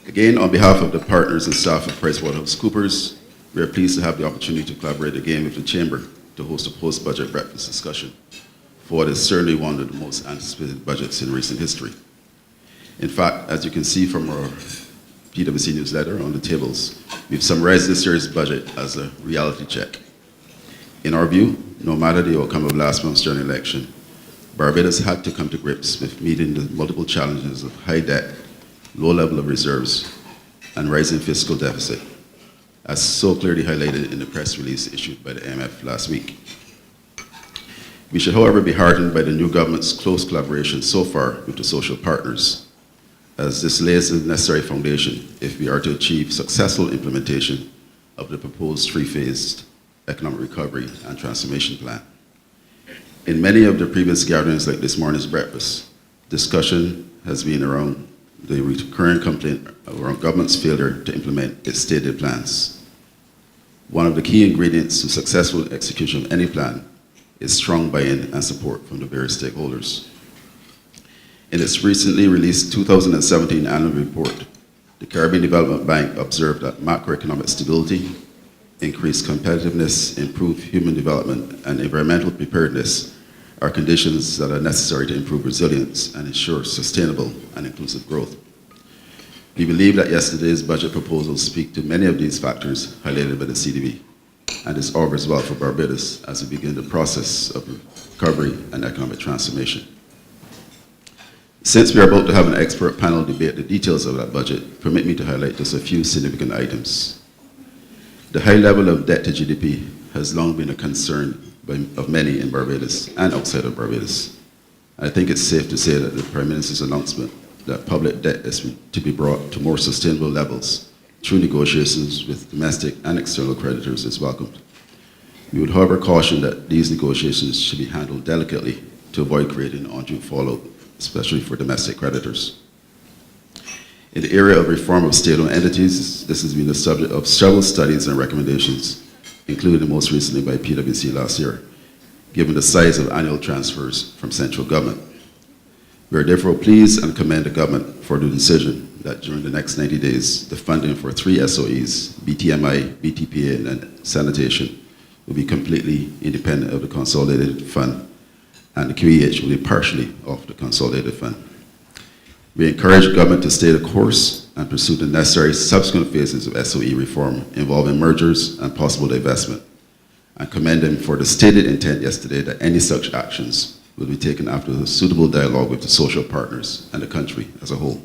Again, on behalf of the partners and staff of PricewaterhouseCoopers, we are pleased to have the opportunity to collaborate again with the Chamber to host a post-budget breakfast discussion for what is certainly one of the most anticipated budgets in recent history. In fact, as you can see from our PwC newsletter on the tables, we've summarized this year's budget as a reality check. In our view, no matter the outcome of last month's general election, Barbados had to come to grips with meeting the multiple challenges of high debt, low level of reserves, and rising fiscal deficit, as so clearly highlighted in the press release issued by the IMF last week. We should, however, be heartened by the new government's close collaboration so far with the social partners, as this lays the necessary foundation if we are to achieve successful implementation of the proposed three-phased economic recovery and transformation plan. In many of the previous gatherings like this morning's breakfast, discussion has been around the recurring complaint around government's failure to implement its stated plans. One of the key ingredients to successful execution of any plan is strong buy-in and support from the various stakeholders. In its recently released 2017 annual report, the Caribbean Development Bank observed that macroeconomic stability, increased competitiveness, improved human development, and environmental preparedness are conditions that are necessary to improve resilience and ensure sustainable and inclusive growth. We believe that yesterday's budget proposals speak to many of these factors highlighted by the CDB, and this augurs well for Barbados as we begin the process of recovery and economic transformation. Since we are about to have an expert panel debate the details of that budget, permit me to highlight just a few significant items. The high level of debt to GDP has long been a concern of many in Barbados and outside of Barbados. I think it's safe to say that the Prime Minister's announcement that public debt is to be brought to more sustainable levels through negotiations with domestic and external creditors is welcomed. We would, however, caution that these negotiations should be handled delicately to avoid creating undue fallout, especially for domestic creditors. In the area of reform of state-owned entities, this has been the subject of several studies and recommendations, including most recently by PwC last year, given the size of annual transfers from central government. We are therefore pleased and commend the government for the decision that during the next 90 days, the funding for 3 SOEs, BTMI, BTPA, and sanitation, will be completely independent of the consolidated fund, and the QEH will be partially off the consolidated fund. We encourage government to stay the course and pursue the necessary subsequent phases of SOE reform involving mergers and possible divestment, and commend them for the stated intent yesterday that any such actions will be taken after a suitable dialogue with the social partners and the country as a whole.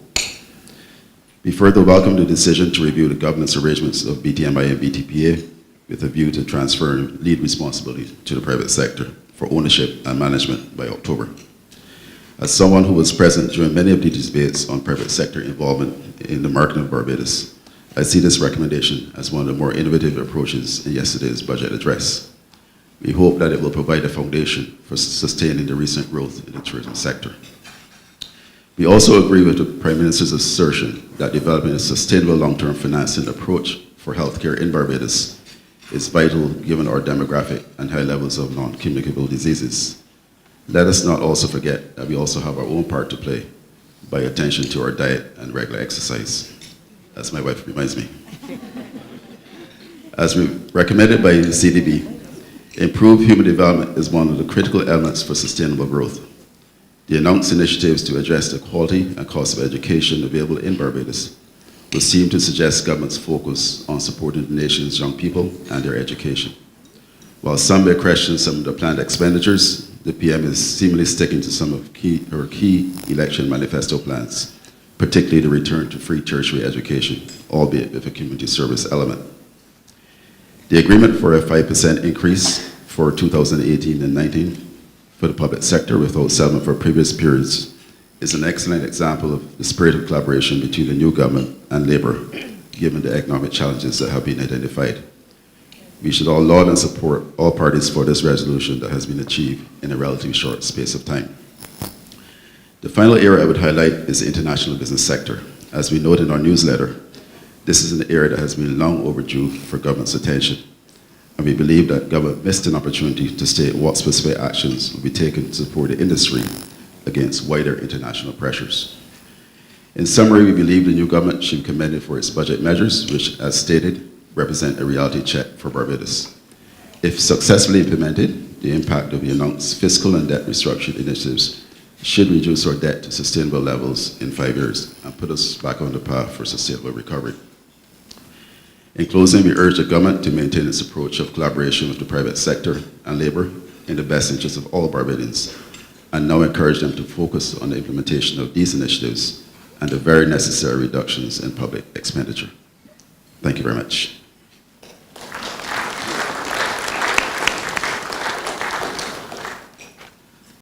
We further welcome the decision to review the governance arrangements of BTMI and BTPA with a view to transferring lead responsibility to the private sector for ownership and management by October. As someone who was present during many of these debates on private sector involvement in the marketing of Barbados, I see this recommendation as one of the more innovative approaches in yesterday's budget address. We hope that it will provide a foundation for sustaining the recent growth in the tourism sector. We also agree with the Prime Minister's assertion that developing a sustainable long-term financing approach for healthcare in Barbados is vital given our demographic and high levels of non-communicable diseases. Let us not also forget that we also have our own part to play by attention to our diet and regular exercise, as my wife reminds me. As recommended by the CDB, improved human development is one of the critical elements for sustainable growth. The announced initiatives to address the quality and cost of education available in Barbados would seem to suggest government's focus on supporting the nation's young people and their education. While some may question some of the planned expenditures, the PM is seemingly sticking to some of her key election manifesto plans, particularly the return to free tertiary education, albeit with a community service element. The agreement for a 5% increase for 2018 and 19 for the public sector without settlement for previous periods is an excellent example of the spirit of collaboration between the new government and Labour, given the economic challenges that have been identified. We should all laud and support all parties for this resolution that has been achieved in a relatively short space of time. The final area I would highlight is the international business sector. As we note in our newsletter, this is an area that has been long overdue for government's attention, and we believe that government missed an opportunity to state what specific actions will be taken to support the industry against wider international pressures. In summary, we believe the new government should be commended for its budget measures, which, as stated, represent a reality check for Barbados. If successfully implemented, the impact of the announced fiscal and debt restructuring initiatives should reduce our debt to sustainable levels in 5 years and put us back on the path for sustainable recovery. In closing, we urge the government to maintain its approach of collaboration with the private sector and labour in the best interest of all Barbadians, and now encourage them to focus on the implementation of these initiatives and the very necessary reductions in public expenditure. Thank you very much.